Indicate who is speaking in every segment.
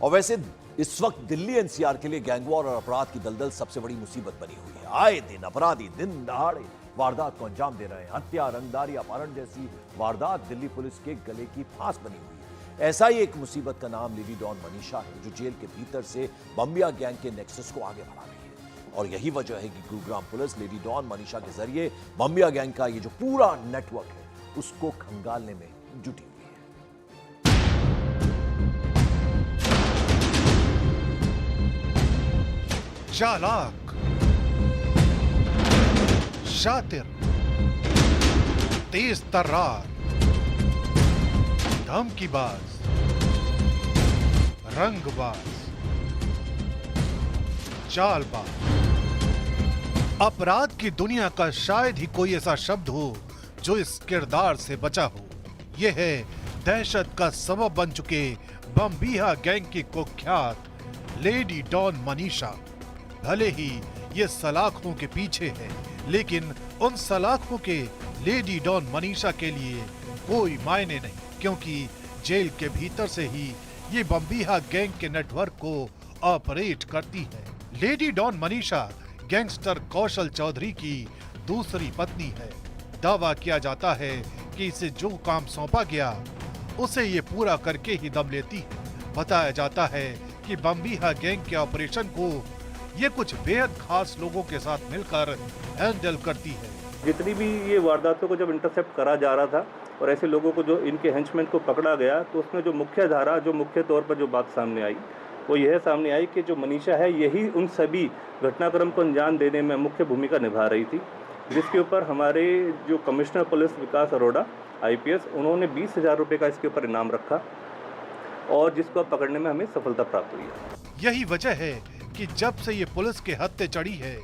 Speaker 1: और वैसे इस वक्त दिल्ली एनसीआर के लिए गैंगवॉर और अपराध की दलदल सबसे बड़ी मुसीबत बनी हुई है। आए दिन अपराधी दिन दहाड़े वारदात को अंजाम दे रहे हैं। हत्या, रंगदारी, अपहरण जैसी वारदात दिल्ली पुलिस के गले की फांस बनी हुई है। ऐसा ही एक मुसीबत का नाम लेडी डॉन मनीषा है, जो जेल के भीतर से बम्बिया गैंग के नेक्सस को आगे बढ़ा रही है। और यही वजह है कि Gurugram police lady don Manisha के जरिए बम्बिया गैंग का ये जो पूरा नेटवर्क है उसको खंगालने में जुटी हुई है।
Speaker 2: चालाक, शातिर, तेज तर्रार, धमकीबाज, रंगबाज, चालबाज। अपराध की दुनिया का शायद ही कोई ऐसा शब्द हो जो इस किरदार से बचा हो। यह है दहशत का सबब बन चुके बम्बिया गैंग की कुख्यात लेडी डॉन मनीषा। भले ही ये सलाखों के पीछे है, लेकिन उन सलाखों के लेडी डॉन मनीषा के लिए कोई मायने नहीं, क्योंकि जेल के भीतर से ही ये बम्बिया गैंग के नेटवर्क को ऑपरेट करती है। लेडी डॉन मनीषा गैंगस्टर कौशल चौधरी की दूसरी पत्नी है। दावा किया जाता है कि इसे जो काम सौंपा गया उसे ये पूरा करके ही दम लेती है। बताया जाता है कि बम्बिया गैंग के ऑपरेशन को ये कुछ बेहद खास लोगों के साथ मिलकर हैंडल करती है।
Speaker 3: जितनी भी ये वारदातों को जब इंटरसेप्ट करा जा रहा था और ऐसे लोगों को जो इनके हेंचमैन को पकड़ा गया, तो उसमें जो मुख्य धारा, जो मुख्य तौर पर जो बात सामने आई वो यह सामने आई कि जो मनीषा है यही उन सभी घटनाक्रम को अंजाम देने में मुख्य भूमिका निभा रही थी, जिसके ऊपर हमारे जो कमिश्नर पुलिस विकास अरोड़ा IPS, उन्होंने 20,000 रुपये का इसके ऊपर इनाम रखा और जिसको पकड़ने में हमें सफलता प्राप्त हुई है।
Speaker 2: यही वजह है कि जब से ये पुलिस के हत्थे चढ़ी है,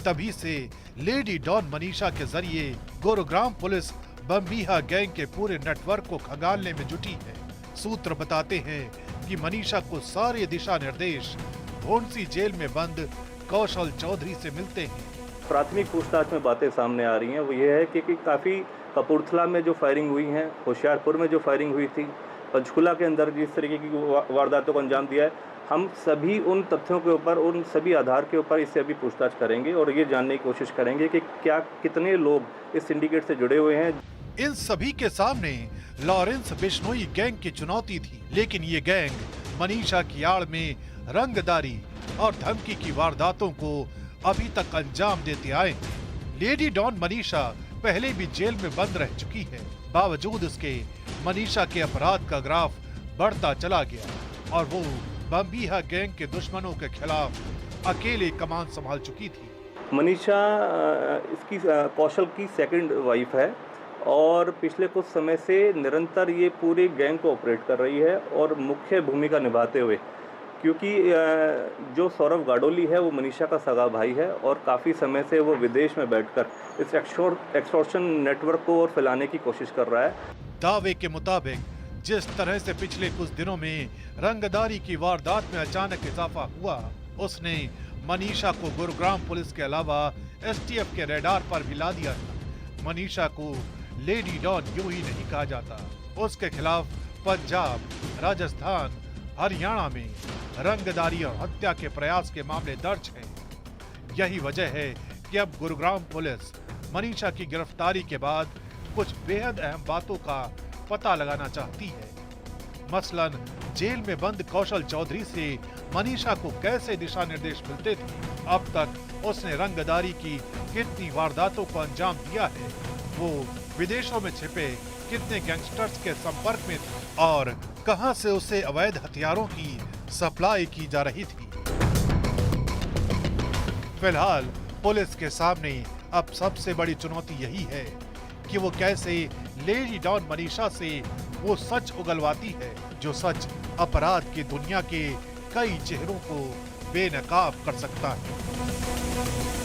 Speaker 2: तभी से लेडी डॉन मनीषा के जरिए गुरुग्राम पुलिस बम्बिया गैंग के पूरे नेटवर्क को खंगालने में जुटी है। सूत्र बताते हैं कि मनीषा को सारे दिशा निर्देश भोंडसी जेल में बंद कौशल चौधरी से मिलते हैं।
Speaker 3: प्राथमिक पूछताछ में बातें सामने आ रही हैं वो ये है कि काफ़ी कपूरथला में जो फायरिंग हुई है, होशियारपुर में जो फायरिंग हुई थी, पंचकुला के अंदर जिस तरीके की वारदातों को अंजाम दिया है, हम सभी उन तथ्यों के ऊपर, उन सभी आधार के ऊपर इससे अभी पूछताछ करेंगे और ये जानने की कोशिश करेंगे कि क्या कितने लोग इस सिंडिकेट से जुड़े हुए हैं।
Speaker 2: इन सभी के सामने लॉरेंस बिश्नोई गैंग की चुनौती थी, लेकिन ये गैंग मनीषा की आड़ में रंगदारी और धमकी की वारदातों को अभी तक अंजाम देते आए हैं। लेडी डॉन मनीषा पहले भी जेल में बंद रह चुकी है। बावजूद इसके मनीषा के अपराध का ग्राफ बढ़ता चला गया और वो बम्बिया गैंग के दुश्मनों के खिलाफ अकेले कमान संभाल चुकी थी।
Speaker 3: मनीषा इसकी कौशल की सेकंड वाइफ है और पिछले कुछ समय से निरंतर ये पूरे गैंग को ऑपरेट कर रही है और मुख्य भूमिका निभाते हुए, क्योंकि जो सौरभ गाडोली है वो मनीषा का सगा भाई है और काफ़ी समय से वो विदेश में बैठकर इस एक्सटॉर्शन नेटवर्क को और फैलाने की कोशिश कर रहा है।
Speaker 2: दावे के मुताबिक जिस तरह से पिछले कुछ दिनों में रंगदारी की वारदात में अचानक इजाफा हुआ, उसने मनीषा को गुरुग्राम पुलिस के अलावा STF के रेडार पर भी ला दिया था। मनीषा को लेडी डॉन यूं ही नहीं कहा जाता। उसके खिलाफ पंजाब, राजस्थान, हरियाणा में रंगदारी और हत्या के प्रयास के मामले दर्ज हैं। यही वजह है कि अब गुरुग्राम पुलिस मनीषा की गिरफ्तारी के बाद कुछ बेहद अहम बातों का पता लगाना चाहती है। मसलन जेल में बंद कौशल चौधरी से मनीषा को कैसे दिशा निर्देश मिलते थे, अब तक उसने रंगदारी की कितनी वारदातों को अंजाम दिया है, वो विदेशों में छिपे कितने गैंगस्टर्स के संपर्क में थे और कहां से उसे अवैध हथियारों की सप्लाई की जा रही थी। फिलहाल पुलिस के सामने अब सबसे बड़ी चुनौती यही है कि वो कैसे लेडी डॉन मनीषा से वो सच उगलवाती है, जो सच अपराध की दुनिया के कई चेहरों को बेनकाब कर सकता है।